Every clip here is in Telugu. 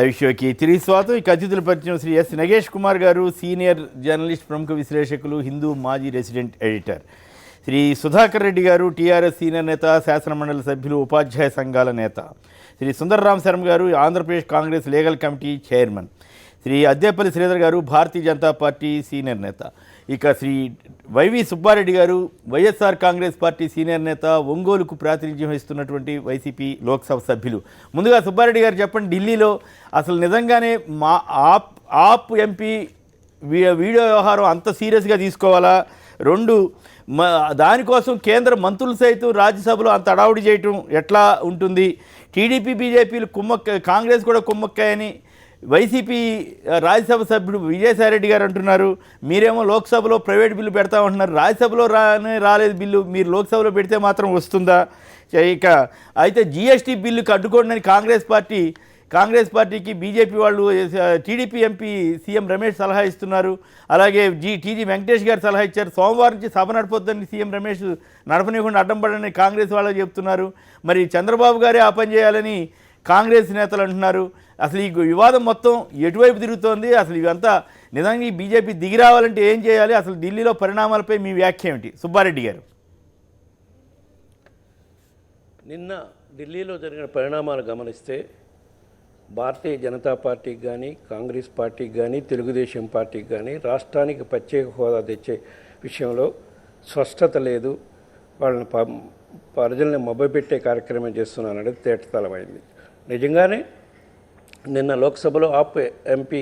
లైవ్ తిరిగి స్వాగతం. ఇక అతిథుల పరిచయం శ్రీ ఎస్ నగేష్ కుమార్ గారు, సీనియర్ జర్నలిస్ట్, ప్రముఖ విశ్లేషకులు, హిందూ మాజీ రెసిడెంట్ ఎడిటర్. శ్రీ సుధాకర్ రెడ్డి గారు, టీఆర్ఎస్ సీనియర్ నేత, శాసనమండలి సభ్యులు, ఉపాధ్యాయ సంఘాల నేత. Shri Sundarram Sharma garu, Andhra Pradesh Congress legal committee chairman. Shri Addepalli Sridhar garu, Bharatiya Janata party senior నేత. ఇక శ్రీ వైవి సుబ్బారెడ్డి గారు, వైఎస్ఆర్ కాంగ్రెస్ పార్టీ సీనియర్ నేత, ఒంగోలుకు ప్రాతినిధ్యం వహిస్తున్నటువంటి వైసీపీ లోక్సభ సభ్యులు. ముందుగా సుబ్బారెడ్డి గారు చెప్పండి, ఢిల్లీలో అసలు నిజంగానే మా ఆప్ ఎంపీ వీడియో వ్యవహారం అంత సీరియస్గా తీసుకోవాలా? రెండు, దానికోసం కేంద్ర మంత్రులు సైతం రాజ్యసభలో అంత అడావుడి చేయటం ఎట్లా ఉంటుంది? టీడీపీ బీజేపీలు కాంగ్రెస్ కూడా కుమ్మక్కాయని వైసీపీ రాజ్యసభ సభ్యుడు విజయసాయిరెడ్డి గారు అంటున్నారు. మీరేమో లోక్సభలో ప్రైవేట్ బిల్లు పెడతామంటున్నారు. రాజ్యసభలో రాలేదు బిల్లు, మీరు లోక్సభలో పెడితే మాత్రం వస్తుందా? ఇక అయితే జీఎస్టీ బిల్లుకి అడ్డుకోండి కాంగ్రెస్ పార్టీకి బీజేపీ వాళ్ళు, టీడీపీ ఎంపీ సీఎం రమేష్ సలహా ఇస్తున్నారు. అలాగే టీజీ వెంకటేష్ గారు సలహా ఇచ్చారు. సోమవారం నుంచి సభ నడపొద్దని సీఎం రమేష్ నడపనీయకుండా అడ్డం పడని కాంగ్రెస్ వాళ్ళు చెప్తున్నారు. మరి చంద్రబాబు గారే ఆ పని చేయాలని కాంగ్రెస్ నేతలు అంటున్నారు. అసలు ఈ వివాదం మొత్తం ఎటువైపు తిరుగుతోంది? అసలు ఇవంతా నిజంగా ఈ బీజేపీ దిగి రావాలంటే ఏం చేయాలి? అసలు ఢిల్లీలో పరిణామాలపై మీ వ్యాఖ్య ఏమిటి? సుబ్బారెడ్డి గారు. నిన్న ఢిల్లీలో జరిగిన పరిణామాలు గమనిస్తే భారతీయ జనతా పార్టీకి కానీ, కాంగ్రెస్ పార్టీకి కానీ, తెలుగుదేశం పార్టీకి కానీ రాష్ట్రానికి ప్రత్యేక హోదా తెచ్చే విషయంలో స్పష్టత లేదు. వాళ్ళని ప్రజల్ని మభ్యపెట్టే కార్యక్రమం చేస్తున్నారనేది తేటతలమైంది. నిజంగానే నిన్న లోక్సభలో ఆప్ ఎంపీ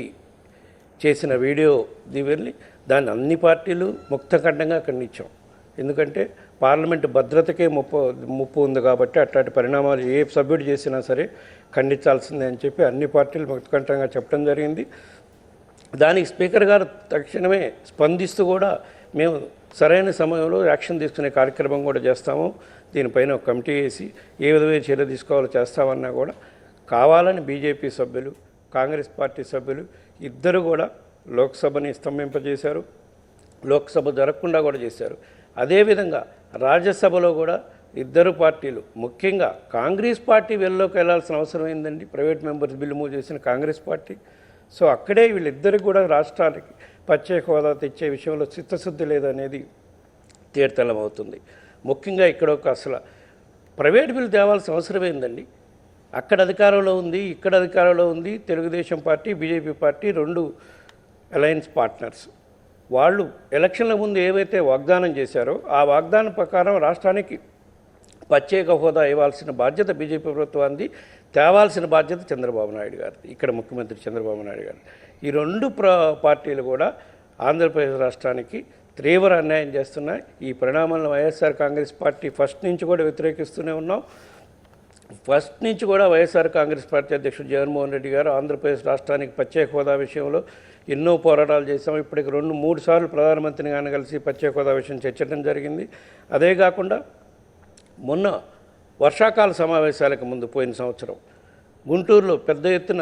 చేసిన వీడియో దివెళ్ళి దాన్ని అన్ని పార్టీలు ముక్తఖండంగా ఖండించాం. ఎందుకంటే పార్లమెంటు భద్రతకే ముప్పు ఉంది కాబట్టి అట్లాంటి పరిణామాలు ఏ సభ్యుడు చేసినా సరే ఖండించాల్సిందే అని చెప్పి అన్ని పార్టీలు ముక్తకంఠంగా చెప్పడం జరిగింది. దానికి స్పీకర్ గారు తక్షణమే స్పందిస్తూ కూడా మేము సరైన సమయంలో యాక్షన్ తీసుకునే కార్యక్రమం కూడా చేస్తాము, దీనిపైన ఒక కమిటీ వేసి ఏ విధమైన చర్య తీసుకోవాలో చేస్తామన్నా కూడా కావాలని బీజేపీ సభ్యులు, కాంగ్రెస్ పార్టీ సభ్యులు ఇద్దరు కూడా లోక్సభని స్తంభింపజేశారు, లోక్సభ జరగకుండా కూడా చేశారు. అదేవిధంగా రాజ్యసభలో కూడా ఇద్దరు పార్టీలు, ముఖ్యంగా కాంగ్రెస్ పార్టీ వెళ్ళలోకి వెళ్లాల్సిన అవసరం ఏందండి? ప్రైవేట్ మెంబర్స్ బిల్లు మూవ్ చేసిన కాంగ్రెస్ పార్టీ. సో అక్కడే వీళ్ళిద్దరికి కూడా రాష్ట్రానికి ప్రత్యేక హోదా తెచ్చే విషయంలో చిత్తశుద్ధి లేదనేది తేటతెల్లమవుతుంది. ముఖ్యంగా ఇక్కడ ఒక అసలు ప్రైవేట్ బిల్లు తేవాల్సిన అవసరం ఏందండి? అక్కడ అధికారంలో ఉంది, ఇక్కడ అధికారంలో ఉంది. తెలుగుదేశం పార్టీ, బీజేపీ పార్టీ రెండు అలయన్స్ పార్ట్నర్స్. వాళ్ళు ఎలక్షన్ల ముందు ఏవైతే వాగ్దానం చేశారో ఆ వాగ్దానం ప్రకారం రాష్ట్రానికి ప్రత్యేక హోదా ఇవ్వాల్సిన బాధ్యత బీజేపీ ప్రభుత్వాన్ని, తేవాల్సిన బాధ్యత చంద్రబాబు నాయుడు గారిది, ఇక్కడ ముఖ్యమంత్రి చంద్రబాబు నాయుడు గారు. ఈ రెండు పార్టీలు కూడా ఆంధ్రప్రదేశ్ రాష్ట్రానికి తీవ్ర అన్యాయం చేస్తున్నాయి. ఈ పరిణామాలను వైఎస్ఆర్ కాంగ్రెస్ పార్టీ ఫస్ట్ నుంచి కూడా వ్యతిరేకిస్తూనే ఉన్నాం. ఫస్ట్ నుంచి కూడా వైఎస్ఆర్ కాంగ్రెస్ పార్టీ అధ్యక్షుడు జగన్మోహన్ రెడ్డి గారు ఆంధ్రప్రదేశ్ రాష్ట్రానికి ప్రత్యేక హోదా విషయంలో ఎన్నో పోరాటాలు చేశాం. ఇప్పటికి 2-3 సార్లు ప్రధానమంత్రిని గారిని కలిసి ప్రత్యేక హోదా విషయం చర్చించడం జరిగింది. అదే కాకుండా మొన్న వర్షాకాల సమావేశాలకు ముందు పోయిన సంవత్సరం గుంటూరులో పెద్ద ఎత్తున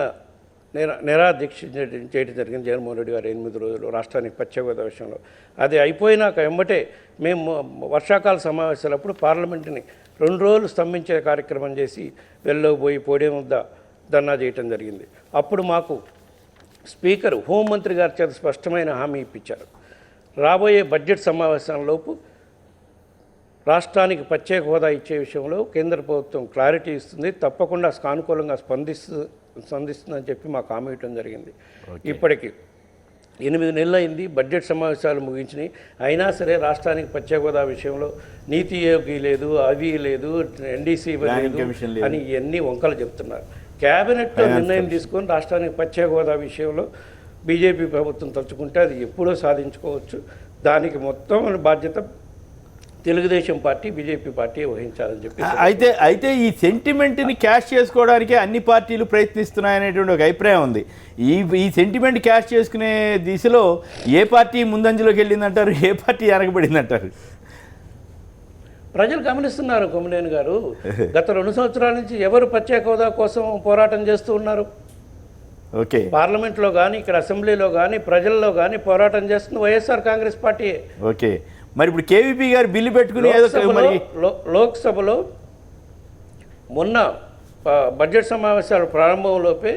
నిరాదీక్ష చేయడం జరిగింది జగన్మోహన్ రెడ్డి గారు 8 రోజులు రాష్ట్రానికి ప్రత్యేక హోదా విషయంలో. అది అయిపోయినాక వెంబటే మేము వర్షాకాల సమావేశాలప్పుడు పార్లమెంటుని 2 రోజులు స్తంభించే కార్యక్రమం చేసి వెళ్ళబోయి పోడియం వద్ద ధర్నా చేయటం జరిగింది. అప్పుడు మాకు స్పీకర్, హోంమంత్రి గారి చేత స్పష్టమైన హామీ ఇప్పించారు. రాబోయే బడ్జెట్ సమావేశంలోపు రాష్ట్రానికి ప్రత్యేక హోదా ఇచ్చే విషయంలో కేంద్ర ప్రభుత్వం క్లారిటీ ఇస్తుంది, తప్పకుండా సానుకూలంగా స్పందిస్తుందని చెప్పి మాకు హామీ ఇవ్వడం జరిగింది. ఇప్పటికి 8 నెలలు అయింది, బడ్జెట్ సమావేశాలు ముగించినాయి. అయినా సరే రాష్ట్రానికి ప్రత్యేక హోదా విషయంలో నీతి ఆయోగ్ లేదు, అవి లేదు, ఎన్డీసీ లేదు అని ఇవన్నీ వంకలు చెప్తున్నారు. క్యాబినెట్లో నిర్ణయం తీసుకొని రాష్ట్రానికి ప్రత్యేక హోదా విషయంలో బీజేపీ ప్రభుత్వం తలుచుకుంటే అది ఎప్పుడో సాధించుకోవచ్చు. దానికి మొత్తం బాధ్యత తెలుగుదేశం పార్టీ, బీజేపీ పార్టీ వహించాలని చెప్పి అయితే ఈ సెంటిమెంట్ని క్యాష్ చేసుకోవడానికి అన్ని పార్టీలు ప్రయత్నిస్తున్నాయనేటువంటి ఒక అభిప్రాయం ఉంది. ఈ సెంటిమెంట్ క్యాష్ చేసుకునే దిశలో ఏ పార్టీ ముందంజలోకి వెళ్ళిందంటారు, ఏ పార్టీ వెనకబడిందంటారు? ప్రజలు గమనిస్తున్నారు కొమ్మినేని గారు. గత 2 సంవత్సరాల నుంచి ఎవరు ప్రత్యేక హోదా కోసం పోరాటం చేస్తూ ఉన్నారు? ఓకే, పార్లమెంట్లో కానీ, ఇక్కడ అసెంబ్లీలో కానీ, ప్రజల్లో కానీ పోరాటం చేస్తుంది వైఎస్ఆర్ కాంగ్రెస్ పార్టీ. ఓకే, మరి ఇప్పుడు కేవీపీ గారు బిల్లు పెట్టుకుని లోక్సభలో మొన్న బడ్జెట్ సమావేశాల ప్రారంభంలోపే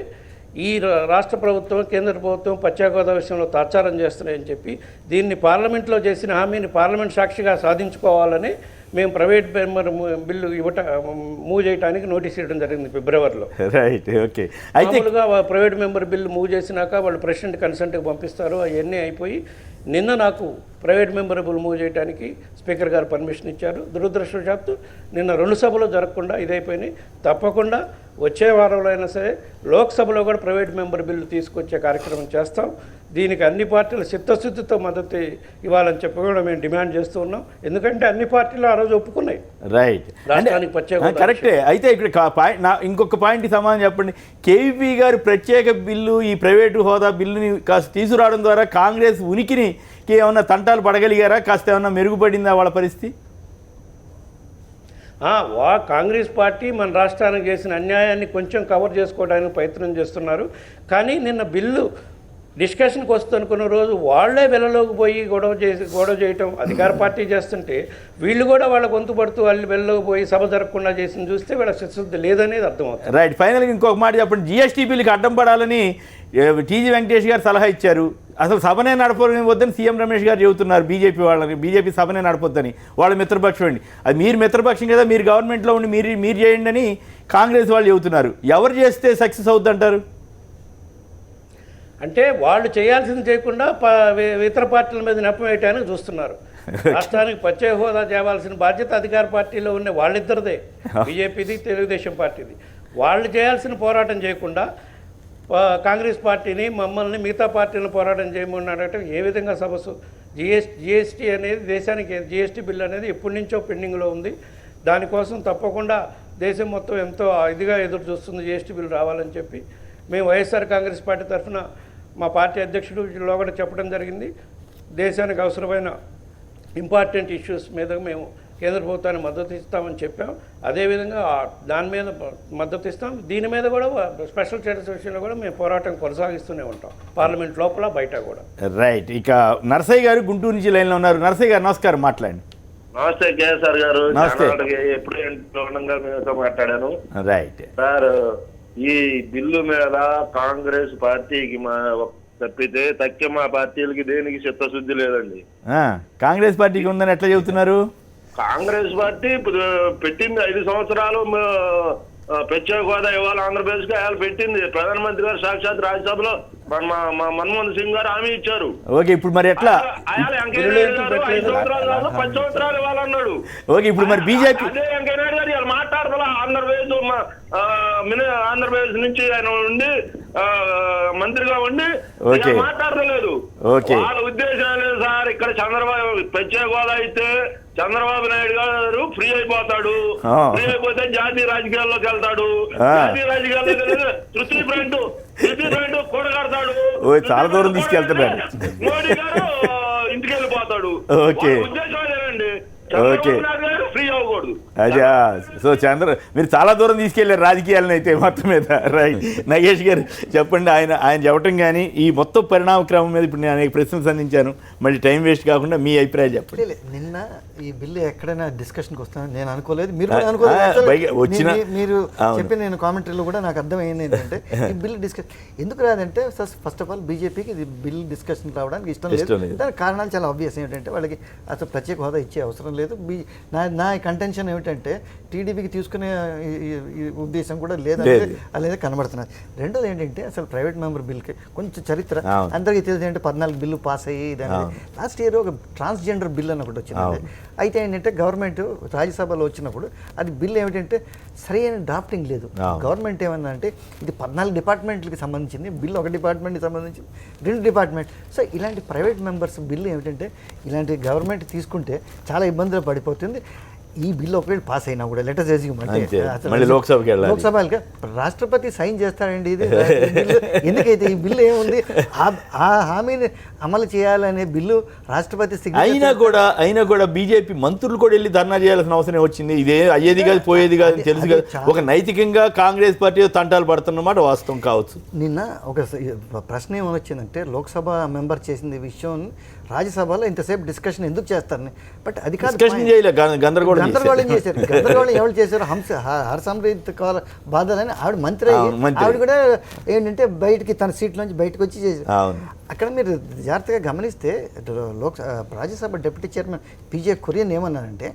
ఈ రాష్ట్ర ప్రభుత్వం కేంద్ర ప్రభుత్వం ప్రత్యేక హోదా విషయంలో తాత్సారం చేస్తున్నాయని చెప్పి దీన్ని పార్లమెంట్లో చేసిన హామీని పార్లమెంట్ సాక్షిగా సాధించుకోవాలని మేము ప్రైవేట్ మెంబర్ బిల్లు మూవ్ చేయడానికి నోటీస్ ఇవ్వడం జరిగింది ఫిబ్రవరిలో. Right, okay. అయితే మామూలుగా ప్రైవేట్ మెంబర్ బిల్లు మూవ్ చేసినాక వాళ్ళు ప్రెసిడెంట్ కన్సెంట్కి పంపిస్తారు. అవన్నీ అయిపోయి నిన్న నాకు ప్రైవేట్ మెంబర్ బిల్ మూవ్ చేయడానికి స్పీకర్ గారు పర్మిషన్ ఇచ్చారు. దురదృష్టవశాత్తు నిన్న 2 సభలు జరగకుండా ఇదైపోయినాయి. తప్పకుండా వచ్చే వారంలో అయినా సరే లోక్సభలో కూడా ప్రైవేట్ మెంబర్ బిల్లు తీసుకొచ్చే కార్యక్రమం చేస్తాం. దీనికి అన్ని పార్టీలు చిత్తశుద్ధితో మద్దతు ఇవ్వాలని చెప్పి కూడా మేము డిమాండ్ చేస్తూ ఉన్నాం. ఎందుకంటే అన్ని పార్టీలు ఆ రోజు ఒప్పుకున్నాయి. రైట్, రాష్ట్రానికి ప్రత్యేక కరెక్టే. అయితే ఇక్కడ ఇంకొక పాయింట్ సమాధానం చెప్పండి. కేవీపీ గారు ప్రత్యేక బిల్లు, ఈ ప్రైవేటు హోదా బిల్లుని కాస్త తీసుకురావడం ద్వారా కాంగ్రెస్ ఉనికిని ఏమన్నా తంటాలు పడగలిగారా? కాస్త ఏమన్నా మెరుగుపడిందా వాళ్ళ పరిస్థితి? కాంగ్రెస్ పార్టీ మన రాష్ట్రానికి చేసిన అన్యాయాన్ని కొంచెం కవర్ చేసుకోవడానికి ప్రయత్నం చేస్తున్నారు. కానీ నిన్న బిల్లు డిస్కషన్కి వస్తుందనుకున్న రోజు వాళ్లే వెలలోకి పోయి గొడవ చేయటం అధికార పార్టీ చేస్తుంటే వీళ్ళు కూడా వాళ్ళ గొంతు పడుతూ వాళ్ళు వెళ్ళలోకి పోయి సభ జరగకుండా చేసిన చూస్తే వీళ్ళ చిత్తశుద్ధి లేదనేది అర్థమవుతుంది. రైట్, ఫైనల్గా ఇంకొక మాట చెప్పండి. జిఎస్టీ బిల్లుకి అడ్డం పడాలని టీజీ వెంకటేష్ గారు సలహా ఇచ్చారు. అసలు సభనే నడపవద్దని సీఎం రమేష్ గారు చెబుతున్నారు. బీజేపీ సభనే నడపొద్దని, వాళ్ళ మిత్రపక్షం అండి. అది మీరు మిత్రపక్షం కదా, మీరు గవర్నమెంట్లో ఉండి మీరు చేయండి అని కాంగ్రెస్ వాళ్ళు చెబుతున్నారు. ఎవరు చేస్తే సక్సెస్ అవుద్ది అంటారు? అంటే వాళ్ళు చేయాల్సింది చేయకుండా ఇతర పార్టీల మీద నెపం వేయటానికి చూస్తున్నారు. రాష్ట్రానికి ప్రత్యేక హోదా చేయాల్సిన బాధ్యత అధికార పార్టీలో ఉన్న వాళ్ళిద్దరిదే, బీజేపీది తెలుగుదేశం పార్టీది. వాళ్ళు చేయాల్సిన పోరాటం చేయకుండా కాంగ్రెస్ పార్టీని మమ్మల్ని మిగతా పార్టీలను పోరాటం చేయమన్నాడంటే ఏ విధంగా సమస్య? జిఎస్టీ అనేది దేశానికి జిఎస్టీ బిల్ అనేది ఎప్పటి నుంచో పెండింగ్లో ఉంది. దానికోసం తప్పకుండా దేశం మొత్తం ఎంతో ఇదిగా ఎదురు చూస్తుంది జిఎస్టీ బిల్ రావాలని చెప్పి. మేము వైఎస్ఆర్ కాంగ్రెస్ పార్టీ తరఫున మా పార్టీ అధ్యక్షుడు కూడా చెప్పడం జరిగింది. దేశానికి అవసరమైన ఇంపార్టెంట్ ఇష్యూస్ మీద మేము కేంద్ర ప్రభుత్వాన్ని మద్దతు ఇస్తామని చెప్పాం. అదేవిధంగా దాని మీద మద్దతు ఇస్తాం. దీని మీద కూడా స్పెషల్ స్టేటస్ విషయంలో కూడా మేము పోరాటం కొనసాగిస్తూనే ఉంటాం, పార్లమెంట్ లోపల బయట కూడా. రైట్, ఇక నరసయ్య గారు గుంటూరు నుంచి లైన్లో ఉన్నారు. నరసయ్య గారు నమస్కారం, మాట్లాడండి. నమస్తే కేఎస్ఆర్ గారు. నమస్తే. ఎప్పుడు మీతో మాట్లాడాను. రైట్ సార్, ఈ బిల్లు మీద కాంగ్రెస్ పార్టీకి తప్పితే తక్కే మా పార్టీలకి దేనికి చిత్తశుద్ధి లేదండి. కాంగ్రెస్ పార్టీకి ఉందని ఎట్లా చెబుతున్నారు? కాంగ్రెస్ పార్టీ పెట్టింది 5 సంవత్సరాలు ప్రత్యేక హోదా ఇవ్వాలి ఆంధ్రప్రదేశ్ కి ఆయన పెట్టింది. ప్రధానమంత్రి గారు సాక్షాత్ రాజ్యసభలో మన్మోహన్ సింగ్ గారు హామీ ఇచ్చారు. ఓకే, ఇప్పుడు మరి ఎట్లా? 5 సంవత్సరాలు ఇవ్వాలన్నాడు. ఓకే, ఇప్పుడు మరి బీజేపీ అదే వెంకయ్య నాయుడు గారు ఇలా మాట్లాడదా? ఆంధ్రప్రదేశ్ నుంచి ఆయన ఉండి మంత్రిగా ఉండి మాట్లాడలేదు. వాళ్ళ ఉద్దేశం లేదు సార్. ఇక్కడ చంద్రబాబు ప్రత్యేక హోదా అయితే చంద్రబాబు నాయుడు గారు ఫ్రీ అయిపోతాడు. ఫ్రీ అయిపోతే జాతీయ రాజకీయాల్లోకి వెళ్తాడు. జాతీయ రాజకీయాల్లో తృతీయ ఫ్రంట్ కూడగడతాడు. చాలా దూరం తీసుకెళ్తున్నాడు. మోడీ గారు ఇంటికి వెళ్ళిపోతాడు. ఉద్దేశం అదేనండి. ఫ్రీ అవ్వకూడదు. అదే. సో మీరు చాలా దూరం తీసుకెళ్లారు రాజకీయాలను అయితే మొత్తం మీద. రైట్, నగేష్ గారు చెప్పండి. ఆయన చెప్పటం కానీ ఈ మొత్తం పరిణామ క్రమం మీద ఇప్పుడు నేను అనేక ప్రశ్నలు సంధించాను. మళ్ళీ టైం వేస్ట్ కాకుండా మీ అభిప్రాయం చెప్పండి. నిన్న ఈ బిల్లు ఎక్కడైనా డిస్కషన్కి వస్తానని నేను అనుకోలేదు, మీరు కూడా అనుకోలేదు. మీరు చెప్పి నేను కామెంటరీలో కూడా నాకు అర్థమైంది ఏంటంటే ఈ బిల్లు డిస్కషన్ ఎందుకు రాదంటే ఫస్ట్ ఆఫ్ ఆల్ బీజేపీకి ఇది బిల్ డిస్కషన్ రావడానికి ఇష్టం లేదు. దానికి కారణాలు చాలా ఆబ్వియస్. ఏంటంటే వాళ్ళకి అసలు ప్రత్యేక హోదా ఇచ్చే అవసరం లేదు. నా కంటెన్షన్ ఏమిటంటే టీడీపీకి తీసుకునే ఉద్దేశం కూడా లేదనేది కనబడుతున్నది. రెండోది ఏంటంటే అసలు ప్రైవేట్ మెంబర్ బిల్కి కొంచెం చరిత్ర అందరికీ తెలిసి ఏంటంటే 14 బిల్లు పాస్ అయ్యి లాస్ట్ ఇయర్ ఒక ట్రాన్స్జెండర్ బిల్ అని ఒకటి వచ్చింది. అయితే ఏంటంటే గవర్నమెంట్ రాజ్యసభలో వచ్చినప్పుడు అది బిల్ ఏమిటంటే సరైన డ్రాఫ్టింగ్ లేదు. గవర్నమెంట్ ఏమన్నా ఇది 14 డిపార్ట్మెంట్లకి సంబంధించింది, బిల్లు ఒక డిపార్ట్మెంట్కి సంబంధించింది, 2 డిపార్ట్మెంట్. సో ఇలాంటి ప్రైవేట్ మెంబర్స్ బిల్లు ఏమిటంటే ఇలాంటి గవర్నమెంట్ తీసుకుంటే చాలా ఇబ్బందులు పడిపోతుంది. ఈ బిల్లు ఒకవేళ పాస్ అయినా కూడా లెటర్ చేసి లోక్సభకి రాష్ట్రపతి సైన్ చేస్తారండి. ఇది ఎందుకైతే ఈ బిల్లు ఏముంది, ఆ హామీని అమలు చేయాలనే బిల్లు రాష్ట్రపతి అయినా కూడా బీజేపీ మంత్రులు కూడా వెళ్ళి ధర్నా చేయాల్సిన అవసరం వచ్చింది. ఇదే అయ్యేది కాదు పోయేది కాదు తెలుసు కదా. ఒక నైతికంగా కాంగ్రెస్ పార్టీ తంటాలు పడుతున్నమాట వాస్తవం కావచ్చు. నిన్న ఒక ప్రశ్న ఏమని వచ్చిందంటే లోక్సభ మెంబర్ చేసిన విషయం రాజ్యసభలో ఇంతసేపు డిస్కషన్ ఎందుకు చేస్తారని. బట్ అది కాదు, గందరగోళం గందరగోళం చేశారు. గందరగోళం ఎవరు చేశారు? హర్షమ్రీత్ కౌర్ బాదల్ అని ఆవిడ మంత్రి ఆవిడ కూడా ఏంటంటే బయటికి తన సీట్ నుంచి బయటకు వచ్చి చేశారు. అక్కడ మీరు జాగ్రత్తగా గమనిస్తే Rajya Sabha deputy chairman PJ Kurien ఏమన్నారంటే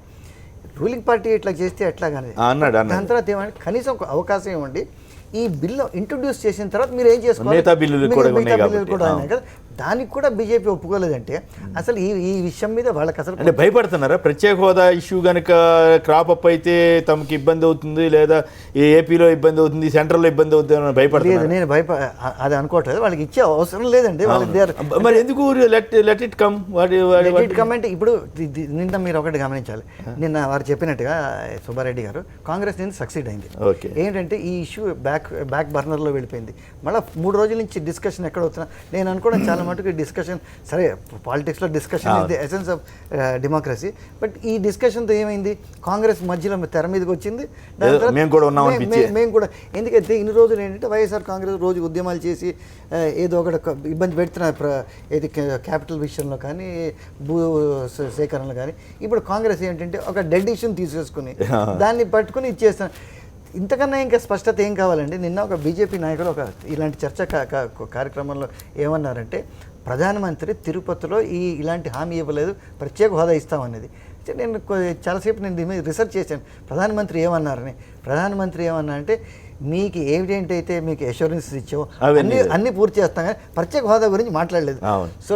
రూలింగ్ పార్టీ ఇట్లా చేస్తే ఎట్లా కానీ దాని తర్వాత ఏమంటే కనీసం ఒక అవకాశం ఇవ్వండి, ఈ బిల్లు ఇంట్రొడ్యూస్ చేసిన తర్వాత మీరు ఏం చేసుకోవాలి, మిగతా బిల్లులు కూడా ఉన్నాయి కదా, దానికి కూడా బీజేపీ ఒప్పుకోలేదంటే అసలు ఈ విషయం మీద వాళ్ళకి అసలు అంటే భయపడుతున్నారా? ప్రత్యేక హోదా ఇష్యూ కనుక క్రాప్ అప్ అయితే తమకి ఇబ్బంది అవుతుంది, లేదా ఏపీలో ఇబ్బంది అవుతుంది, సెంట్రల్లో ఇబ్బంది అవుతుంది అని భయపడలేదు. నేను అది అనుకోవట్లేదు, వాళ్ళకి ఇచ్చే అవసరం లేదండి. వాళ్ళకి మరి ఎందుకు లెట్ ఇట్ కమ్ అంటే ఇప్పుడు నిన్న మీరు ఒకటి గమనించాలి, నిన్న వారు చెప్పినట్టుగా సుబ్బారెడ్డి గారు కాంగ్రెస్ నుంచి సక్సీడ్ అయింది. ఏంటంటే ఈ ఇష్యూ బ్యాక్ బర్నర్లో వెళ్ళిపోయింది. మళ్ళీ 3 రోజుల నుంచి డిస్కషన్ ఎక్కడ అవుతున్నా నేను అనుకోవడం చాలా మటుకు డిస్కషన్ సరే, పాలిటిక్స్లో discussion is the essence of democracy. But ఈ డిస్కషన్తో ఏమైంది, కాంగ్రెస్ మధ్యలో తెర మీదకి వచ్చింది. మేము కూడా ఎందుకంటే ఇన్ని రోజులు ఏంటంటే వైఎస్ఆర్ కాంగ్రెస్ రోజు ఉద్యమాలు చేసి ఏదో ఒకటి ఇబ్బంది పెడుతున్నారు, ఏది క్యాపిటల్ విషయంలో కానీ భూ సేకరణలో కానీ. ఇప్పుడు కాంగ్రెస్ ఏంటంటే ఒక డెడ్ ఇష్యూని తీసేసుకుని దాన్ని పట్టుకుని ఇచ్చేస్తాను. ఇంతకన్నా ఇంకా స్పష్టత ఏం కావాలండి? నిన్న ఒక బీజేపీ నాయకులు ఒక ఇలాంటి చర్చ కార్యక్రమంలో ఏమన్నారంటే ప్రధానమంత్రి తిరుపతిలో ఇలాంటి హామీ ఇవ్వలేదు, ప్రత్యేక హోదా ఇస్తామనేది. నేను చాలాసేపు దీని మీద రీసెర్చ్ చేశాను ప్రధానమంత్రి ఏమన్నారని. ప్రధానమంత్రి ఏమన్నా అంటే మీకు ఏమిటైతే మీకు అష్యూరెన్స్ ఇచ్చావు అన్ని పూర్తి చేస్తాం కానీ ప్రత్యేక హోదా గురించి మాట్లాడలేదు. సో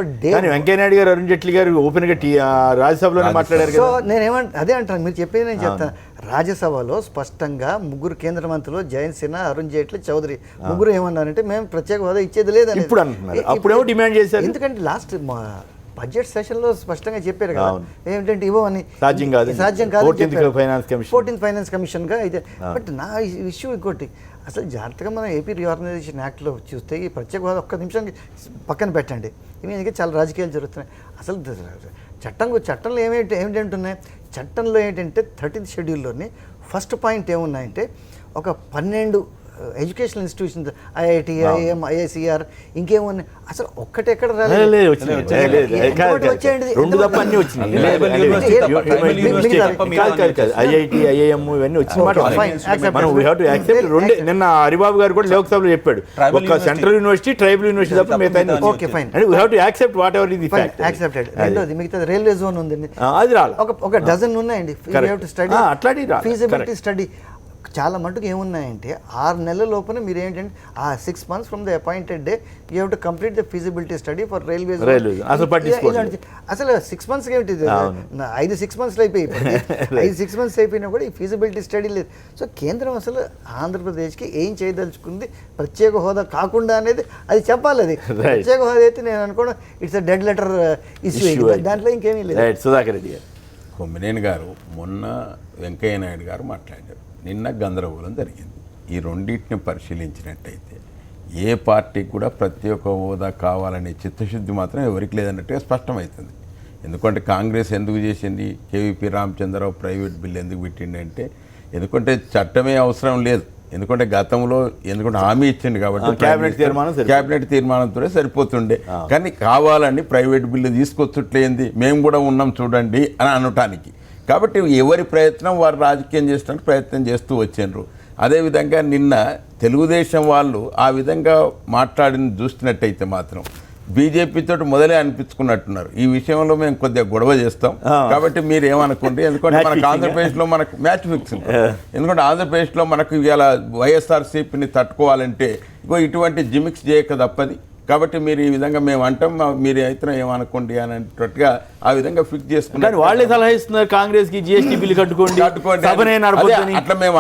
వెంకయ్యనాయుడు గారు, అరుణ్ జైట్లీ గారు ఓపెన్ గా రాజ్యసభలో మాట్లాడారు. సో అదే అంటాను, మీరు చెప్పేది నేను చెప్తాను. రాజ్యసభలో స్పష్టంగా 3 కేంద్ర మంత్రులు జయంత్ సిన్హా, అరుణ్ జైట్లీ, చౌదరి ముగ్గురు ఏమన్నారంటే మేము ప్రత్యేక హోదా ఇచ్చేది లేదని. అప్పుడేమో డిమాండ్ చేశారు. ఎందుకంటే లాస్ట్ బడ్జెట్ సెషన్లో స్పష్టంగా చెప్పారు కదా ఏంటంటే ఇవ్వమని. సాధ్యం కాదు 14th ఫైనాన్స్ కమిషన్గా అయితే. బట్ నా ఇష్యూ ఇంకోటి, అసలు జాగ్రత్తగా మనం ఏపీ రీఆర్గనైజేషన్ యాక్ట్లో చూస్తే ఈ ప్రత్యేక హోదా ఒక్క నిమిషం పక్కన పెట్టండి, ఇవి చాలా రాజకీయాలు జరుగుతున్నాయి. అసలు చట్టంలో ఏమిటంటున్నాయి, చట్టంలో ఏంటంటే 13th షెడ్యూల్లోని ఫస్ట్ పాయింట్ ఏమున్నాయంటే ఒక 12 ఎడ్యుకేషనల్ ఇన్స్టిట్యూషన్స్ ఐఐటి, ఐఐఎం, ఐఐసిఆర్ ఇంకేమున్నాయి అసలు ఒక్కటెక్కడ నిన్న హరిబాబు గారు కూడా లోక్సభలో చెప్పాడు, ఒక సెంట్రల్ యూనివర్సిటీ, ట్రైబల్ యూనివర్సిటీ తప్ప రెండోది మిగతా రైల్వే జోన్ ఉంది, అది రాలి ఒక డజన్ ఉన్నాయండి. ఫీజిబిలిటీ స్టడీ చాలా మటుకు ఏమున్నాయంటే 6 నెలల లోపల మీరు ఏంటంటే ఆ 6 months from the appointed day you have to complete the feasibility study for railways. అసలు 6 months ఏమిటి, 6 months అయిపోయి 6 months అయిపోయినా కూడా ఈ ఫీజిబిలిటీ స్టడీ లేదు. సో కేంద్రం అసలు ఆంధ్రప్రదేశ్కి ఏం చేయదలుచుకుంది ప్రత్యేక హోదా కాకుండా అనేది అది చెప్పాలి. అది ప్రత్యేక హోదా అయితే నేను అనుకోవడం it's a dead letter issue, దాంట్లో ఇంకేమీ లేదు. సుధాకర్ రెడ్డి గారు, కొమ్మినేని గారు మొన్న వెంకయ్య నాయుడు గారు మాట్లాడారు, నిన్న గందరగోళం జరిగింది. ఈ రెండింటిని పరిశీలించినట్టయితే ఏ పార్టీకి కూడా ప్రత్యేక హోదా కావాలనే చిత్తశుద్ధి మాత్రం ఎవరికి లేదన్నట్టుగా స్పష్టమవుతుంది. ఎందుకంటే కాంగ్రెస్ ఎందుకు చేసింది, కేవీపీ రామచంద్రరావు ప్రైవేట్ బిల్ ఎందుకు పెట్టిండంటే ఎందుకంటే చట్టమే అవసరం లేదు, ఎందుకంటే గతంలో హామీ ఇచ్చింది కాబట్టి క్యాబినెట్ తీర్మానంతో సరిపోతుండే. కానీ కావాలని ప్రైవేట్ బిల్లు తీసుకొచ్చుట్లేంది, మేము కూడా ఉన్నాం చూడండి అని అనటానికి. కాబట్టి ఎవరి ప్రయత్నం వారు రాజకీయం చేసినట్టు ప్రయత్నం చేస్తూ వచ్చారు. అదేవిధంగా నిన్న తెలుగుదేశం వాళ్ళు ఆ విధంగా మాట్లాడిన చూస్తున్నట్టయితే మాత్రం బీజేపీతో మొదలే అనిపించుకున్నట్టున్నారు. ఈ విషయంలో మేము కొద్దిగా గొడవ చేస్తాం కాబట్టి మీరు ఏమనుకోండి, ఎందుకంటే మనకు ఆంధ్రప్రదేశ్లో మనకు మ్యాచ్ ఫిక్సింగ్, ఎందుకంటే ఆంధ్రప్రదేశ్లో మనకు ఇవాళ వైఎస్ఆర్సీపీని తట్టుకోవాలంటే ఇటువంటి జిమిక్స్ చేయక తప్పది. కాబట్టి మీరు ఈ విధంగా మేము అంటాం, మీరు అయితే ఏమనుకోండి అని అన్నట్టుగా ఆ విధంగా ఫిక్స్ చేసుకుంటారు. వాళ్ళే సలహా ఇస్తున్నారు కాంగ్రెస్ కి జీఎస్టీ బిల్లు కట్టుకోండి అట్లా మేము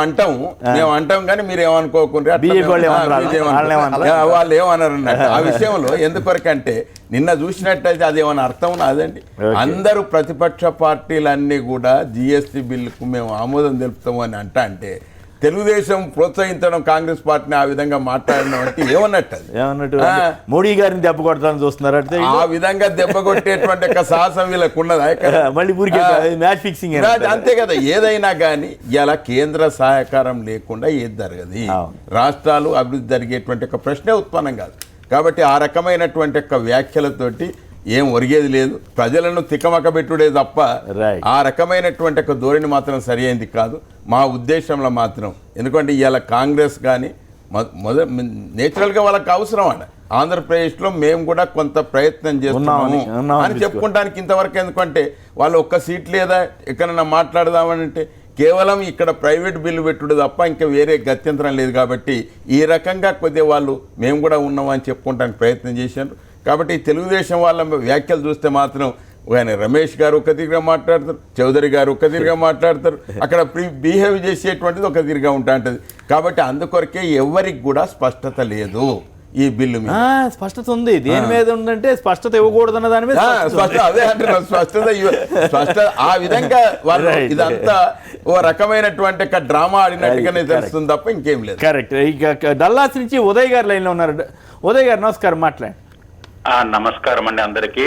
అంటాం కానీ మీరు ఏమనుకోకుండా వాళ్ళు ఏమన్నారు అన్నట్టు. ఆ విషయంలో ఎందుకొరకంటే నిన్న చూసినట్టయితే అది ఏమైనా అర్థం ఉన్నదండి. అందరూ ప్రతిపక్ష పార్టీలన్నీ కూడా జీఎస్టీ బిల్లుకు మేము ఆమోదం తెలుపుతాము అని అంటే తెలుగుదేశం ప్రోత్సహించడం కాంగ్రెస్ పార్టీని ఆ విధంగా మాట్లాడడం అంటే ఏమన్నట్టు మోడీ గారిని దెబ్బ కొడతానని చూస్తున్నారు. ఆ విధంగా దెబ్బ కొట్టేటువంటి సాహసం వీళ్ళకు ఉన్నదా? మళ్ళీ మ్యాచ్ ఫిక్సింగ్ అంతే కదా. ఏదైనా కానీ ఇలా కేంద్ర సహకారం లేకుండా ఏది జరగదు, రాష్ట్రాలు అభివృద్ధి జరిగేటువంటి ఒక ప్రశ్నే ఉత్పన్నం కాదు. కాబట్టి ఆ రకమైనటువంటి వ్యాఖ్యలతోటి ఏం ఒరిగేది లేదు, ప్రజలను తికమక పెట్టుడే తప్ప Right. ఆ రకమైనటువంటి ఒక ధోరణి మాత్రం సరి అయింది కాదు మా ఉద్దేశంలో మాత్రం. ఎందుకంటే ఇవాళ కాంగ్రెస్ కానీ నేచురల్గా వాళ్ళకి అవసరం అండి. ఆంధ్రప్రదేశ్లో మేము కూడా కొంత ప్రయత్నం చేస్తున్నాము అని చెప్పుకోవడానికి ఇంతవరకు. ఎందుకంటే వాళ్ళు ఒక్క సీట్ లేదా ఎక్కడన్నా మాట్లాడదామని అంటే కేవలం ఇక్కడ ప్రైవేట్ బిల్లు పెట్టుడు తప్ప ఇంకా వేరే గత్యంతరం లేదు. కాబట్టి ఈ రకంగా కొద్దిగా వాళ్ళు మేము కూడా ఉన్నామని చెప్పుకోవడానికి ప్రయత్నం చేశారు. కాబట్టి తెలుగుదేశం వాళ్ళ వ్యాఖ్యలు చూస్తే మాత్రం ఆయన రమేష్ గారు ఒక తీరుగా మాట్లాడతారు, చౌదరి గారు ఒక తీరుగా మాట్లాడతారు, అక్కడ బిహేవ్ చేసేటువంటిది ఒక తీరుగా ఉంటుంది. కాబట్టి అందుకొరకే ఎవరికి కూడా స్పష్టత లేదు ఈ బిల్లు మీద. స్పష్టత ఉంది, దేని మీద ఉందంటే స్పష్టత ఇవ్వకూడదు అన్న దాని మీద అదే అంటున్నాను, స్పష్టత ఆ విధంగా వాళ్ళు ఇదంతా ఓ రకమైనటువంటి డ్రామా ఆడినట్టుగానే తెలుస్తుంది తప్ప ఇంకేం లేదు. కరెక్ట్. ఇక డల్లాస్ నుంచి ఉదయ్ గారు లైన్లో ఉన్నారు. ఉదయ్ గారు నమస్కారం, మాట్లాడండి. నమస్కారం అండి అందరికి.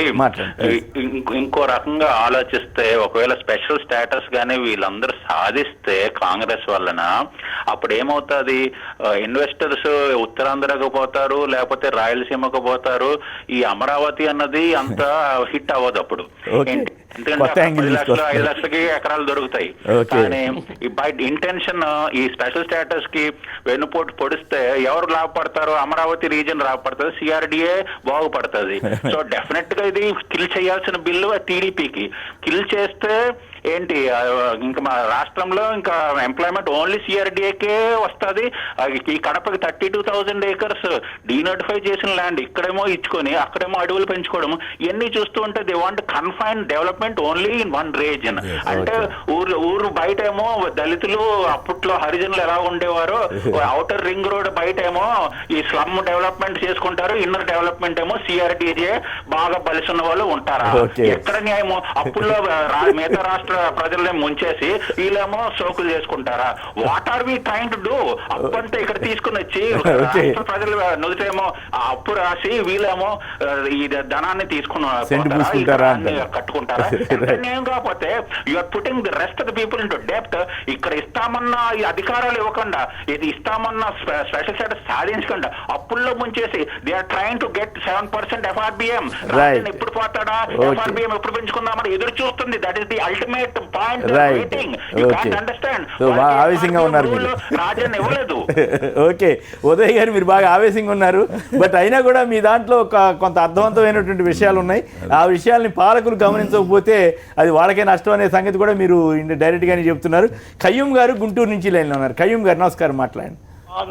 ఇంకో రకంగా ఆలోచిస్తే ఒకవేళ స్పెషల్ స్టేటస్ గానీ వీళ్ళందరూ సాధిస్తే కాంగ్రెస్ వలన అప్పుడు ఏమవుతుంది, ఇన్వెస్టర్స్ ఉత్తరాంధ్రకు పోతారు, లేకపోతే రాయలసీమకు పోతారు. ఈ అమరావతి అన్నది అంత హిట్ అవ్వదు అప్పుడు. ఎందుకంటే 10 లక్షలకి ఎకరాలు దొరుకుతాయి. కానీ బై ఇంటెన్షన్ ఈ స్పెషల్ స్టేటస్ కి వెన్నుపోటు పొడిస్తే ఎవరు లాభపడతారు? అమరావతి రీజన్ లాభపడుతుంది, సిఆర్డిఏ బాగుపడుతుంది. సో డెఫినెట్ గా ఇది కిల్ చేయాల్సిన బిల్లు టీడీపీకి. కిల్ చేస్తే ఏంటి, ఇంకా మా రాష్ట్రంలో ఇంకా ఎంప్లాయ్మెంట్ ఓన్లీ సిఆర్డిఏకే వస్తుంది. ఈ కడపకి 32,000 acres డీనోటిఫై చేసిన ల్యాండ్ ఇక్కడేమో ఇచ్చుకొని అక్కడేమో అడవులు పెంచుకోవడం, ఇవన్నీ చూస్తూ ఉంటే they want confine development only in one reason. అంటే ఊరు బయట ఏమో దళితులు అప్పట్లో హరిజనులు ఎలా ఉండేవారో, ఔటర్ రింగ్ రోడ్ బయట ఏమో ఈ స్లమ్ డెవలప్మెంట్ చేసుకుంటారు, ఇన్నర్ డెవలప్మెంట్ ఏమో సిఆర్డిఏ బాగా బలిసున్న వాళ్ళు ఉంటారా? ఎక్కడ న్యాయమో? అప్పుల్లో మిగతా రాష్ట్ర ప్రజల్ని ముంచేసి వీళ్ళేమో సోకులు చేసుకుంటారా? What are we trying to do? అప్పు అంటే ఇక్కడ తీసుకుని వచ్చి రాష్ట్ర ప్రజలు నుదిటేమో అప్పు రాసి వీళ్ళేమో ఈ ధనాన్ని తీసుకుని కట్టుకుంటారా? ఏం కాకపోతే you're putting the rest of the people in to depth. ఇక్కడ ఇస్తామన్న ఈ అధికారాలు ఇవ్వకుండా, ఇది ఇస్తామన్న స్పెషల్ స్టేటస్ సాధించకుండా అప్పుల్లో ముంచేసి they are trying to get 7% FRBM. ఎప్పుడు పోతాడా? FRBM ఎప్పుడు పెంచుకుందామని ఎదురు చూస్తుంది. That is the ultimate point. ఆవేశంగా ఉన్నారు రాజన్ ఇవ్వలేదు. ఓకే ఉదయ్ గారు, మీరు బాగా ఆవేశంగా ఉన్నారు. బట్ అయినా కూడా మీ దాంట్లో కొంత అర్థవంతమైనటువంటి విషయాలు ఉన్నాయి. ఆ విషయాల్ని పాలకులు గమనించకపోతే అది వాళ్ళకే నష్టం అనే సంగతి కూడా మీరు డైరెక్ట్ గానే చెప్తున్నారు. కయ్యూం గారు గుంటూరు నుంచి లైన్లో ఉన్నారు. కయ్యూం గారు నమస్కారం, మాట్లాడండి.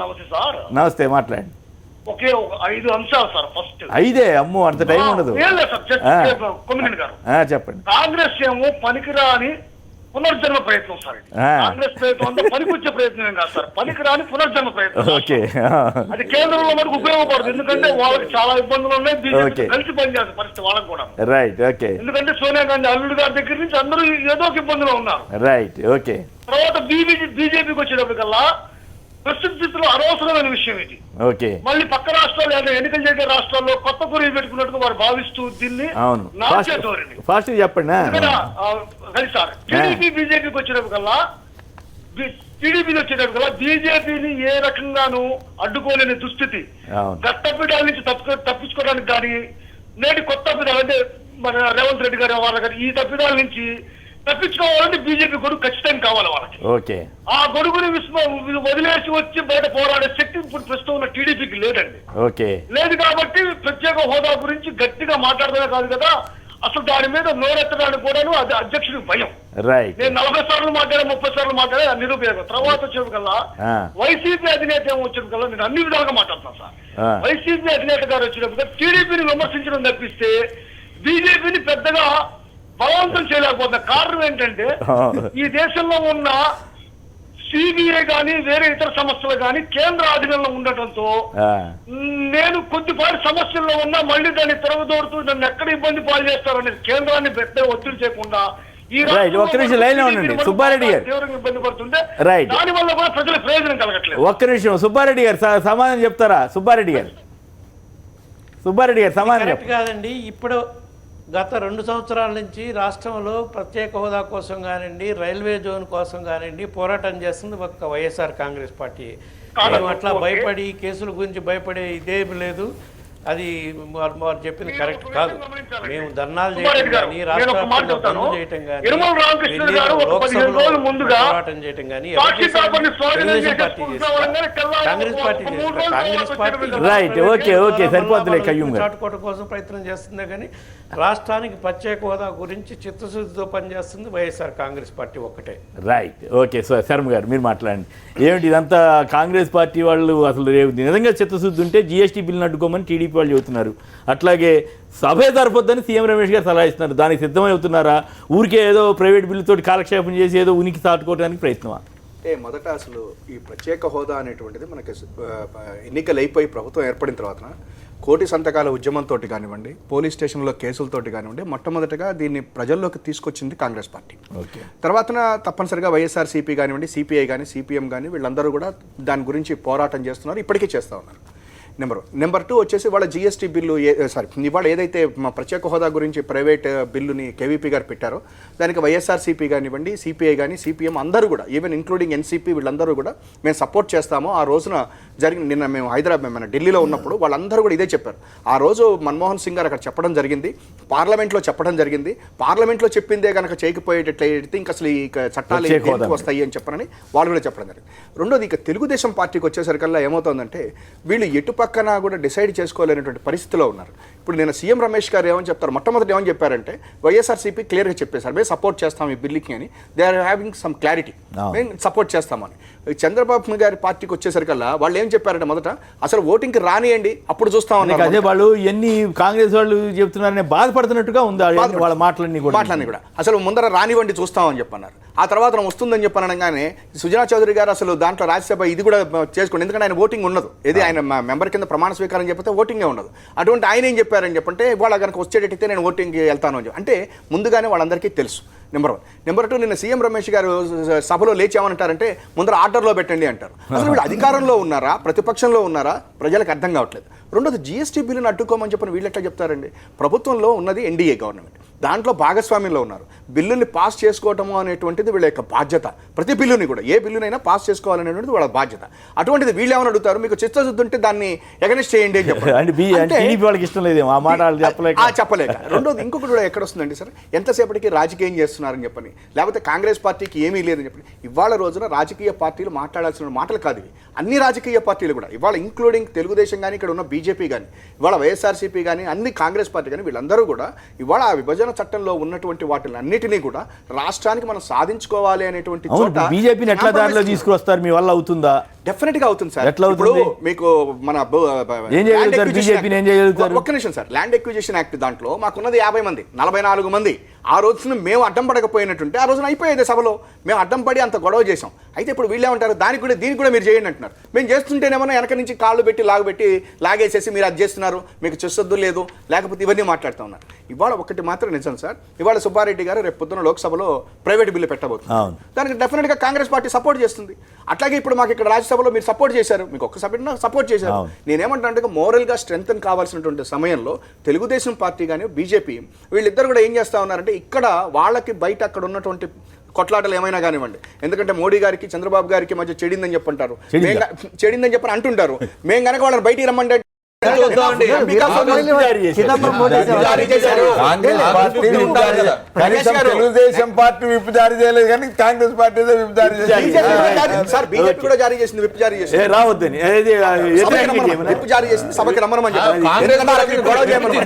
నమస్తే సార్. నమస్తే, మాట్లాడండి. ఒకే 5 అంశాలు సార్. ఫస్ట్ 5 అమ్మో, అంత టైం ఉండదు. చెప్పండి. కాంగ్రెస్ ఏమో పనికిరాని పునర్జన్మ ప్రయత్నం సార్. కాంగ్రెస్ ప్రయత్నం అంతా పనికొచ్చే ప్రయత్నం ఏం కాదు సార్, పనికిరాని పునర్జన్మ ప్రయత్నం. అది కేంద్రంలో మనకు ఉపయోగపడదు. ఎందుకంటే వాళ్ళకి చాలా ఇబ్బందులు ఉన్నాయి, బీజేపీ కలిసి పనిచేసే పరిస్థితి వాళ్ళకి కూడా. Right, okay. ఎందుకంటే సోనియా గాంధీ అల్లుడు గారి దగ్గర నుంచి అందరూ ఏదో ఒక ఇబ్బందులో ఉన్నారు. Right, okay. తర్వాత బీజేపీకి వచ్చేటప్పటికల్లా ప్రస్తుతిలో అనవసరమైన విషయం ఇది. ఓకే. మళ్ళీ పక్క రాష్ట్రాలు లేదా ఎన్నికలు జరిగే రాష్ట్రాల్లో కొత్త గురి పెట్టుకున్నట్టుగా వారు భావిస్తూ దీన్ని నాట్య ధోరణి. ఫాస్ట్ చెప్పండి. సార్ టీడీపీ బీజేపీకి వచ్చేటప్పటికల్లా బీజేపీని ఏ రకంగానూ అడ్డుకోలేని దుస్థితి. గట్టపీఠాల నుంచి తప్పించుకోవడానికి కానీ, నేటి కొత్త పీఠాలు అంటే మన రేవంత్ రెడ్డి గారు వాళ్ళ గారు ఈ తప్పిదాల నుంచి తప్పించుకోవాలంటే బీజేపీ గొడుగు ఖచ్చితంగా కావాలి వాళ్ళకి. ఓకే. ఆ గొడుగుని వదిలేసి వచ్చి బయట పోరాడే శక్తి ఇప్పుడు ప్రస్తుతం ఉన్న టీడీపీకి లేదండి. ఓకే. లేదు కాబట్టి ప్రత్యేక హోదా గురించి గట్టిగా మాట్లాడమే కాదు కదా, అసలు దాని మీద నోరెత్తడానికి కూడాను అది అధ్యక్షుడికి భయం. నేను 40 సార్లు మాట్లాడా, 30 సార్లు మాట్లాడే నిరుపయోగం. తర్వాత వచ్చేకల్లా వైసీపీ అధినేత ఏమో వచ్చేకల్లా నేను అన్ని విధాలుగా మాట్లాడుతున్నాను సార్. వైసీపీ అధినేత గారు వచ్చినప్పుడు టీడీపీని విమర్శించడం తప్పిస్తే బీజేపీని పెద్దగా బలవంతం చేయలేకపోతున్నా. కారణం ఏంటంటే ఈ దేశంలో ఉన్న సిబిఐ కానీ వేరే ఇతర సమస్యలు కానీ కేంద్ర ఆధీనంలో ఉండటంతో నేను కొద్దిపాటి సమస్యల్లో ఉన్నా మళ్ళీ దాన్ని తిరగదోడుతూ నన్ను ఎక్కడ ఇబ్బంది పాలు చేస్తారనేది కేంద్రాన్ని పెద్ద ఒత్తిడి చేయకుండా సుబ్బారెడ్డి గారు ఇబ్బంది పడుతుంటే దాని వల్ల కూడా ప్రజలకు ప్రయోజనం కలగట్లేదు. ఒక్క నిమిషం సుబ్బారెడ్డి గారు సమాధానం చెప్తారా? సుబ్బారెడ్డి గారు సమాధానం కాదండి. ఇప్పుడు గత 2 సంవత్సరాల నుంచి రాష్ట్రంలో ప్రత్యేక హోదా కోసం కానివ్వండి, రైల్వే జోన్ కోసం కానివ్వండి పోరాటం చేస్తుంది ఒక్క వైఎస్ఆర్ కాంగ్రెస్ పార్టీ. మేము అట్లా భయపడి కేసుల గురించి భయపడే ఇదేమి లేదు. అది వారు చెప్పింది కరెక్ట్ కాదు. మేము ధర్నాలు సుబ్బారెడ్డి చేయటం గారు, కానీ నేను ఒక మాట రాష్ట్ర చెప్తాను. బంద్ చేయటం కానీ యనమల రామకృష్ణుడు గారు ఒక 15 రోజుల ముందుగా పోరాటం చేయటం కానీ సాక్షి పేపర్ని స్వాధీనం తెలుగుదేశం పార్టీ చేసేసుకుంటున్నామని తెల్లారి కాంగ్రెస్ పార్టీ ఒక 3 రోజులు కాంగ్రెస్ పార్టీ రైట్, ఓకే సరిపోతులే కయ్యూం గారు. చాటుకోవడం కోసం ప్రయత్నం చేస్తుందే కానీ రాష్ట్రానికి ప్రత్యేక హోదా గురించి చిత్తశుద్ధితో పనిచేస్తుంది వైఎస్ఆర్ కాంగ్రెస్ పార్టీ ఒక్కటే. Right, okay. సో శర్మ గారు మీరు మాట్లాడండి. ఏమిటి ఇదంతా కాంగ్రెస్ పార్టీ వాళ్ళు అసలు నిజంగా చిత్తశుద్ధి ఉంటే జీఎస్టీ బిల్లును అడ్డుకోమని టీడీపీ వాళ్ళు చెబుతున్నారు. అట్లాగే సభే సరిపోద్దని సీఎం రమేష్ గారు సలహా ఇస్తున్నారు. దానికి సిద్ధమవుతున్నారా? ఊరికే ఏదో ప్రైవేట్ బిల్లుతోటి కాలక్షేపం చేసి ఏదో ఉనికి చాటుకోవడానికి ప్రయత్నమా? అంటే మొదట అసలు ఈ ప్రత్యేక హోదా అనేటువంటిది మనకి ఎన్నికలు అయిపోయి ప్రభుత్వం ఏర్పడిన తర్వాత కోటి సంతకాల ఉద్యమంతో కానివ్వండి, పోలీస్ స్టేషన్లో కేసులతోటి కానివ్వండి, మొట్టమొదటిగా దీన్ని ప్రజల్లోకి తీసుకొచ్చింది కాంగ్రెస్ పార్టీ. తర్వాత తప్పనిసరిగా వైఎస్ఆర్సీపీ కానివ్వండి, సిపిఐ కానీ, సిపిఎం కానీ వీళ్ళందరూ కూడా దాని గురించి పోరాటం చేస్తున్నారు, ఇప్పటికీ చేస్తూ ఉన్నారు. నెంబర్ 2 వచ్చేసి వాళ్ళ జీఎస్టీ బిల్లు ఇవాళ ఏదైతే మా ప్రత్యేక హోదా గురించి ప్రైవేట్ బిల్లుని కేవీపీ గారు పెట్టారో దానికి వైఎస్ఆర్సీపీ కానివ్వండి, సిపిఐ కానీ, సిపిఎం అందరూ కూడా ఈవెన్ ఇంక్లూడింగ్ ఎన్సీపీ వీళ్ళందరూ కూడా మేము సపోర్ట్ చేస్తాము. ఆ రోజున నిన్న మేము మన ఢిల్లీలో ఉన్నప్పుడు వాళ్ళందరూ కూడా ఇదే చెప్పారు. ఆ రోజు మన్మోహన్ సింగ్ గారు అక్కడ చెప్పడం జరిగింది, పార్లమెంట్లో చెప్పడం జరిగింది. పార్లమెంట్లో చెప్పిందే కనుక చేయకపోయేటట్లయితే ఇంకా అసలు ఈ చట్టాలు ఎందుకు వస్తాయి అని చెప్పనని వాళ్ళు కూడా చెప్పడం జరిగింది. రెండోది ఇక తెలుగుదేశం పార్టీకి వచ్చేసరికల్లా ఏమవుతుందంటే వీళ్ళు ఎటు పక్కన కూడా డిసైడ్ చేసుకోలేనటువంటి పరిస్థితిలో ఉన్నారు. ఇప్పుడు నేను సీఎం రమేష్ గారు ఏమని చెప్తారు, మొట్టమొదటి ఏమని చెప్పారంటే వైఎస్ఆర్సీపీ క్లియర్గా చెప్పేశారు మేము సపోర్ట్ చేస్తాం ఈ బిల్లుకి అని. They are having some clarity, మేము సపోర్ట్ చేస్తామని. చంద్రబాబు గారి పార్టీకి వచ్చేసరికల్లా వాళ్ళు ఏం చెప్పారంటే మొదట అసలు ఓటింగ్కి రానియండి అప్పుడు చూస్తామన్నారు. అదే వాళ్ళు ఎన్ని కాంగ్రెస్ వాళ్ళు చెప్తున్నారని బాధపడుతున్నట్టుగా ఉంది వాళ్ళ మాటలన్నీ కూడా. అసలు ముందర రానివ్వండి చూస్తామని చెప్పన్నారు. ఆ తర్వాత వస్తుందని చెప్పనగానే సుజనా చౌదరి గారు అసలు దాంట్లో రాజ్యసభ ఇది కూడా చేసుకోండి, ఎందుకంటే ఆయన ఓటింగ్ ఉండదు, ఏది ఆయన మెంబర్ కింద ప్రమాణ స్వీకారం చెప్పితే ఓటింగే ఉండదు. అటువంటి ఆయన ఏం చెప్పారని చెప్పంటే వాళ్ళ కనుక వచ్చేటట్టయితే నేను ఓటింగ్కి వెళ్తాను అని చెప్పి అంటే ముందుగానే వాళ్ళందరికీ తెలుసు. నెంబర్ 1. నెంబర్ 2, నిన్న సీఎం రమేష్ గారు సభలో లేచామనంటారంటే ముందర ఆర్డర్లో పెట్టండి అంటారు. అసలు వీళ్ళు అధికారంలో ఉన్నారా ప్రతిపక్షంలో ఉన్నారా ప్రజలకు అర్థం కావట్లేదు. రెండోది జీఎస్టీ బిల్లును అడ్డుకోమని చెప్పని వీళ్ళు ఎట్లా చెప్తారండి? ప్రభుత్వంలో ఉన్నది ఎన్డీఏ గవర్నమెంట్, దాంట్లో భాగస్వామ్యంలో ఉన్నారు. బిల్లుల్ని పాస్ చేసుకోవటము అనేటువంటిది వీళ్ళ యొక్క బాధ్యత. ప్రతి బిల్లుని కూడా ఏ బిల్లునైనా పాస్ చేసుకోవాలనేటువంటిది వాళ్ళ బాధ్యత. అటువంటిది వీళ్ళు ఏమని అడుగుతారు, మీకు చిత్తశుద్ధి ఉంటే దాన్ని ఎగనెస్ట్ చేయండి అని చెప్పలేక. రెండోది ఇంకొకటి కూడా ఎక్కడ వస్తుందండి సార్, ఎంతసేపటికి రాజకీయం చేస్తున్నారని చెప్పని, లేకపోతే కాంగ్రెస్ పార్టీకి ఏమీ లేదని చెప్పని. ఇవాళ రోజున రాజకీయ పార్టీలు మాట్లాడాల్సిన మాటలు కాదు ఇవి. అన్ని రాజకీయ పార్టీలు కూడా ఇవాళ ఇంక్లూడింగ్ తెలుగుదేశం కానీ, ఇక్కడ ఉన్న బీజేపీ కానీ, ఇవాళ వైఎస్ఆర్సీపీ కానీ, అన్ని కాంగ్రెస్ పార్టీ కానీ వీళ్ళందరూ కూడా ఇవాళ ఆ విభజన చట్టంలో ఉన్నటువంటి వాటిని అన్నిటినీ కూడా రాష్ట్రానికి మనం సాధించుకోవాలి అనేటువంటి చోట బీజేపీని ఎట్లా దారిలో తీసుకొస్తారు, మీ వల్ల అవుతుందా? డెఫినెట్ గా అవుతుంది సార్. ఇప్పుడు మీకు మన ఒక్క నిమిషం సార్, ల్యాండ్ ఎక్విజిషన్ యాక్ట్ దాంట్లో మాకున్నది 50 మంది, 44 మంది. ఆ రోజున మేము అడ్డం పడకపోయినట్టుంటే ఆ రోజున అయిపోయేది సభలో. మేము అడ్డం పడి అంత గొడవ చేసాం. అయితే ఇప్పుడు వీళ్ళు ఏమంటారు, దీనికి కూడా మీరు చేయండి అంటున్నారు. మేము చేస్తుంటేనేమన్నా వెనక నుంచి కాళ్ళు పెట్టి లాగేసేసి మీరు అది చేస్తున్నారు, మీకు చూసొద్దు లేదు, లేకపోతే ఇవన్నీ మాట్లాడుతూ ఉన్నారు. ఇవాళ ఒకటి మాత్రం నిజం సార్, ఇవాళ సుబ్బారెడ్డి గారు రేపు పొద్దున లోక్సభలో ప్రైవేట్ బిల్లు పెట్టబోతున్నారు. దానికి డెఫినెట్గా కాంగ్రెస్ పార్టీ సపోర్ట్ చేస్తుంది. అట్లాగే ఇప్పుడు మాకు ఇక్కడ రాజ్యసభలో మీరు సపోర్ట్ చేశారు, మీకు ఒక్క సభ్యుడు సపోర్ట్ చేశారు. నేనేమంటానంటే మోరల్గా స్ట్రెంగ్త్ కావాల్సినటువంటి సమయంలో తెలుగుదేశం పార్టీ కానీ బీజేపీ వీళ్ళిద్దరు కూడా ఏం చేస్తూ ఉన్నారంటే ఇక్కడ వాళ్ళకి బయట అక్కడ ఉన్నటువంటి కొట్లాటలు ఏమైనా కానివ్వండి, ఎందుకంటే మోడీ గారికి చంద్రబాబు గారికి మధ్య చెడిందని చెప్పంటారు, చెడిందని చెప్పని అంటుంటారు. మేము కనుక వాళ్ళని బయటికి రమ్మంటే తెలుగుదేశం పార్టీ విప్ జారీ చేయలేదు కానీ కాంగ్రెస్ పార్టీ విప్ జారీ సార్, బీజేపీ కూడా జారీ చేసింది, విప్ జారీ చేసింది, రావద్దని విప్ జారీ చేసింది, సభకి రమ్మని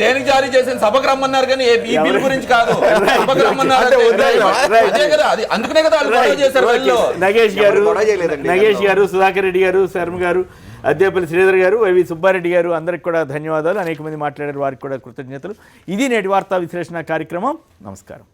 దేనికి జారీ చేసింది? సభకు రమ్మన్నారు కానీ ఈ బిల్ గురించి కాదు, సభకు రమ్మన్నారు. అందుకనే కదా నగేష్ గారు, సుధాకర్ రెడ్డి గారు, శర్మ గారు, అద్దేపల్లి శ్రీధర్ గారు, వైవి సుబ్బారెడ్డి గారు అందరికి కూడా ధన్యవాదాలు. అనేక మంది మాట్లాడారు, వారికి కూడా కృతజ్ఞతలు. ఇది నేటి వార్తా విశ్లేషణ కార్యక్రమం. నమస్కారం.